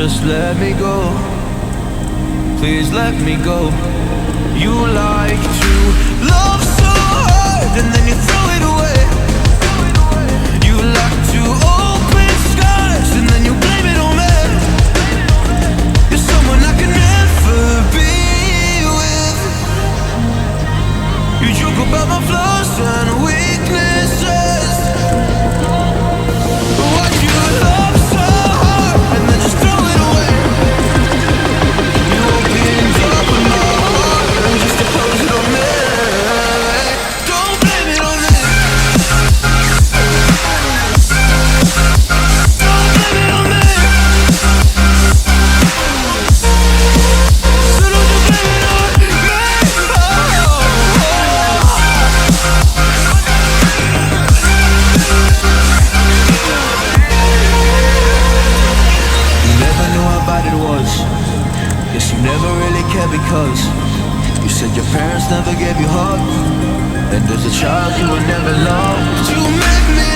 just let me go. Please let me go. You like to love so hard and then you throw it away. You like to open skies and then you blame it on me. You're someone I can never be with. You joke about my flaws and weaknesses. Why'd you love so hard and then just throw it away? You opened up my heart and just to close it on me. Don't blame it on me. Don't blame it on me. So don't you blame it on me. You never knew how bad it was. Guess you never really cared because you said your parents never gave you hugs, and as a child you were never loved. You make me